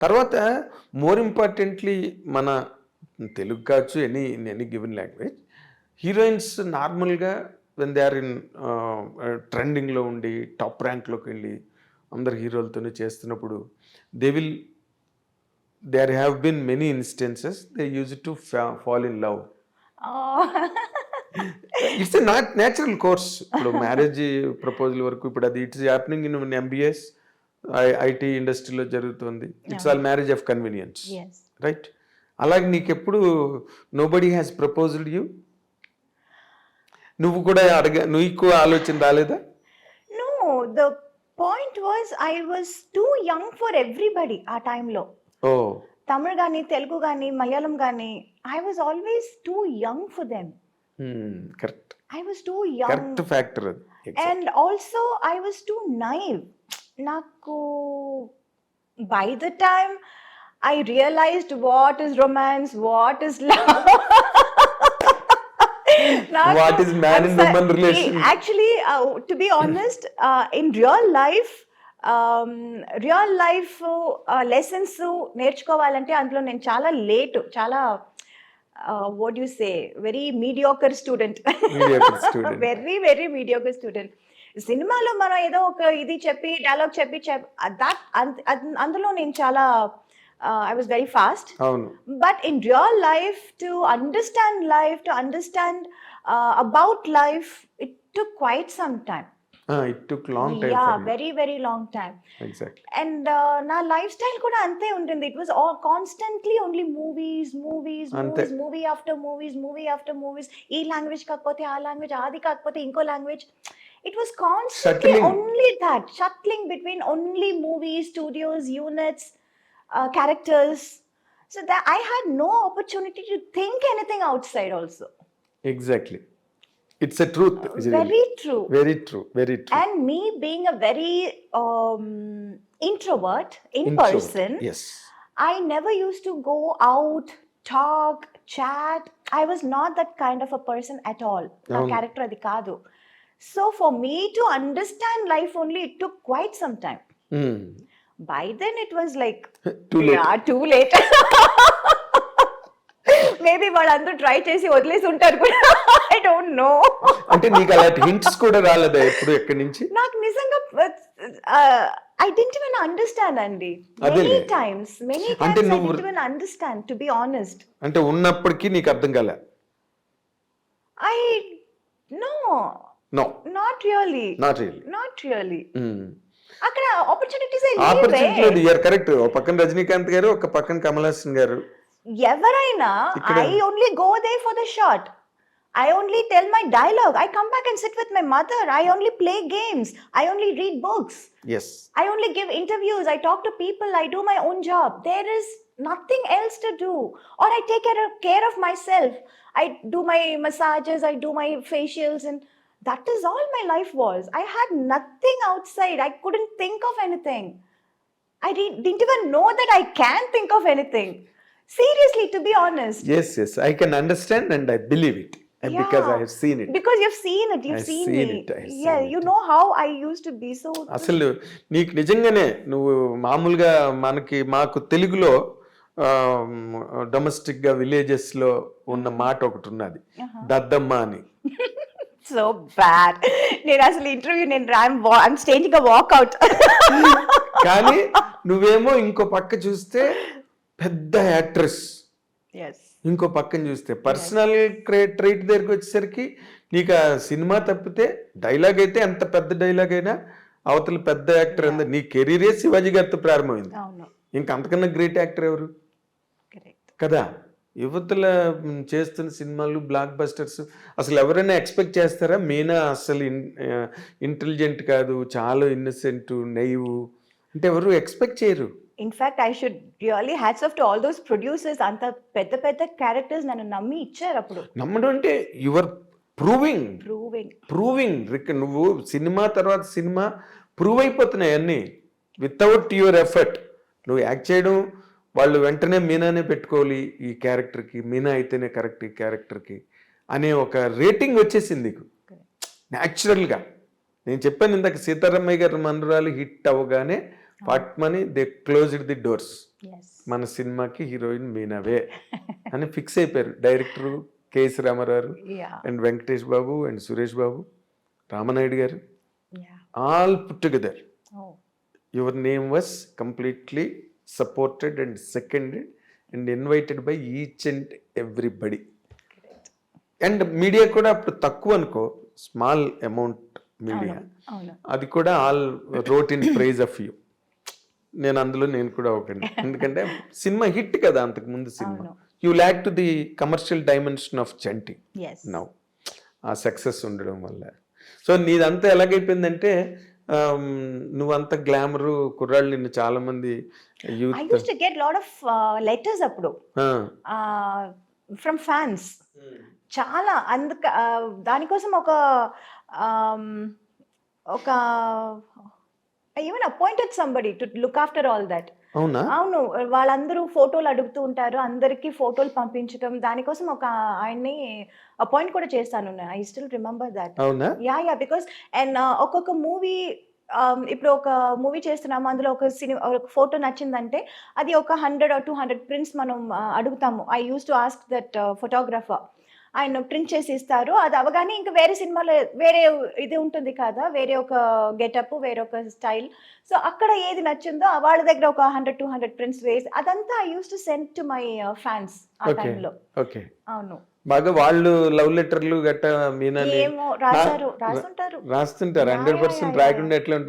తర్వాత more importantly మన తెలుగు కావచ్చు ఎనీ గివెన్ లాంగ్వేజ్ హీరోయిన్స్ నార్మల్గా వెన్ దే ఆర్ ఇన్ ట్రెండింగ్లో ఉండి టాప్ ర్యాంక్లోకి వెళ్ళి అందరు హీరోలతోనే చేస్తున్నప్పుడు there have been many instances they use it to fall in love. It's a not natural course. ఇప్పుడు మ్యారేజ్ ప్రపోజల్ వరకు ఇప్పుడు అది it's happening in MBS IT ఇండస్ట్రీలో జరుగుతుంది. It's all marriage of convenience, right? అలాగే నీకెప్పుడు నోబడీ హ్యాస్ ప్రపోజ్డ్ యూ? నువ్వు కూడా నీకు ఆలోచన రాలేదా? No, the point was I was too young for everybody ఆ టైంలో. తమిళ్ కానీ తెలుగు కానీ మలయాళం కానీ I was always too young for them. Correct. I was too young. Correct factor. And also I was too naive. నాకు by the time I realised what is romance, what is love, what is man and woman relation. Actually, to be honest, in real life lessons నేర్చుకోవాలంటే అందులో నేను చాలా late, చాలా what you say very mediocre student, very very mediocre student. సినిమాలో మనం ఏదో ఒక ఇది చెప్పి డైలాగ్ చెప్పి అందులో నేను చాలా I was very fast. But in real life, to understand about life, it took quite some time. It took long time. Yeah, very very long time. Exactly. And na lifestyle kuda ante untindi. It was all constantly only movies, movie after movies. Ee language kakapothe aa language, adi kakapothe inko language. It was constantly only that, shuttling between only movies, studios, units, characters, so that I had no opportunity to think anything outside also. Exactly. It's a truth. Very true. Very true. Very true. And me being a very introvert in person, yes, I never used to go out, talk, chat. I was not that kind of a person at all. Na character adi kaadu. So for me to understand life only, it took quite some time. By then it was like too late. Yeah, too late. Maybe వాళ్ళందరూ try చేసి వదిలేసి ఉంటారు కూడా. I don't know. అంటే నీకు అలాంటి hints కూడా రాలేదా ఎప్పుడు ఎక్కడి నుంచి? నాకు నిజంగా I didn't even understand అండి. Many times I didn't even understand, to be honest. అంటే ఉన్నప్పటికీ నీకు అర్థం కాలే? No, not really. అక్కడ ఆపర్చునిటీస్ లేదు. You are correct. ఒక పక్కన రజనీకాంత్ గారు, ఒక పక్కన కమల్ హాసన్ గారు. ఎవరైనా I only go there for the shot. I only tell my dialogue. I come back and sit with my mother. I only play games. I only read books. Yes. I only give interviews. I talk to people. I do my own job. There is nothing else to do. Or I take care of myself. I do my massages. I do my facials, and that is all my life was. I had nothing outside. I couldn't think of anything. I didn't even know that I can think of anything. Seriously, to be honest. Yes, I can understand and I believe it. Because I have seen it. Because you've seen it. You've seen me. Yeah, you know how I used to be so. అసలు నీకు నిజంగానే నువ్వు మామూలుగా మాకు తెలుగులో domestic గా villages లో ఉన్న మాట ఒకటి ఉన్నది, దద్దమ్మ అని. So bad. నేను అసలు interview I'm staging a walkout. కానీ నువ్వేమో ఇంకో పక్క చూస్తే పెద్ద యాక్ట్రెస్, ఇంకో పక్కన చూస్తే పర్సనల్ ట్రైట్ దగ్గరికి వచ్చేసరికి నీకు ఆ సినిమా తప్పితే డైలాగ్ అయితే ఎంత పెద్ద డైలాగ్ అయినా అవతల పెద్ద యాక్టర్ అంద. నీ కెరీరే శివాజీ గారితో ప్రారంభమైంది. ఇంకా అంతకన్నా గ్రేట్ యాక్టర్ ఎవరు కదా? యువతల చేస్తున్న సినిమాలు బ్లాక్ బస్టర్స్. అసలు ఎవరైనా ఎక్స్పెక్ట్ చేస్తారా? మీనా అసలు ఇంటెలిజెంట్ కాదు, చాలా ఇన్నసెంట్, నైవ్ అంటే ఎవరు ఎక్స్పెక్ట్ చేయరు. In fact, I should really hats off to all those producers. అంత పెద్ద పెద్ద క్యారెక్టర్స్ నన్ను నమ్మి ఇచ్చారు. అప్పుడు నమ్మడం అంటే యువర్ ప్రూవింగ్. నువ్వు సినిమా తర్వాత సినిమా ప్రూవ్ అయిపోతున్నాయి అన్నీ వితౌట్ యువర్ ఎఫర్ట్. నువ్వు యాక్ట్ చేయడం, వాళ్ళు వెంటనే మీనానే పెట్టుకోవాలి ఈ క్యారెక్టర్కి, మీనా అయితేనే కరెక్ట్ ఈ క్యారెక్టర్కి అనే ఒక రేటింగ్ వచ్చేసింది నీకు న్యాచురల్గా. నేను చెప్పాను ఇందాక, సీతారామయ్య గారి మనవరాలు హిట్ అవ్వగానే పట్మని దే క్లోజ్డ్ ది డోర్స్. మన సినిమాకి హీరోయిన్ మీనావే అని ఫిక్స్ అయిపోయారు director KS Ramarao and Venkatesh Babu and Suresh Babu, Ramanaidu garu, all put together. Your name was completely supported and seconded and invited by each and everybody. And media కూడా అప్పుడు తక్కువ అనుకో, స్మాల్ అమౌంట్ మీడియా, అది కూడా all wrote in praise of you. నేను కూడా ఒకటి, ఎందుకంటే సినిమా హిట్ కదా అంతకు ముందు cinema. You lakh to the commercial dimension of Chanti now, ఆ సక్సెస్ ఉండడం వల్ల. సో నీదంతా ఎలాగైపోయిందంటే నువ్వంత గ్లామర్ కుర్రాళ్ళు నిన్ను చాలా మంది I used to get lot of letters అప్పుడు from fans. చాలా దానికోసం ఒక even appointed somebody to look after all that. అవును, వాళ్ళందరూ ఫోటోలు అడుగుతూ ఉంటారు, అందరికి ఫోటోలు పంపించడం, దానికోసం ఒక ఆయన్ని అపాయింట్ కూడా చేస్తాను. I still remember that. Yeah because and ఒక్కొక్క మూవీ, ఇప్పుడు ఒక మూవీ చేస్తున్నాము, అందులో ఒక ఫోటో నచ్చిందంటే అది ఒక 100 or 200 ప్రింట్స్ మనం అడుగుతాము. I use to ask that photographer, ఆయన ప్రింట్ చేసి ఇస్తారు. అది అవగానే ఇంకా వేరే సినిమాలో వేరే ఇది ఉంటుంది కదా, వేరే ఒక గెటప్, వేరే ఒక స్టైల్. సో అక్కడ ఏది నచ్చిందో వాళ్ళ దగ్గర ఒక 100-200 ప్రింట్స్ వేసి అదంతా I use to send to my fans ఆ టైంలో. అవును, బాగా వాళ్ళు లవ్ లెటర్లు గట్ట మీనా ఏమో రాస్తుంటారు. 100% రాయకుండా ఎట్లా ఉంటారు.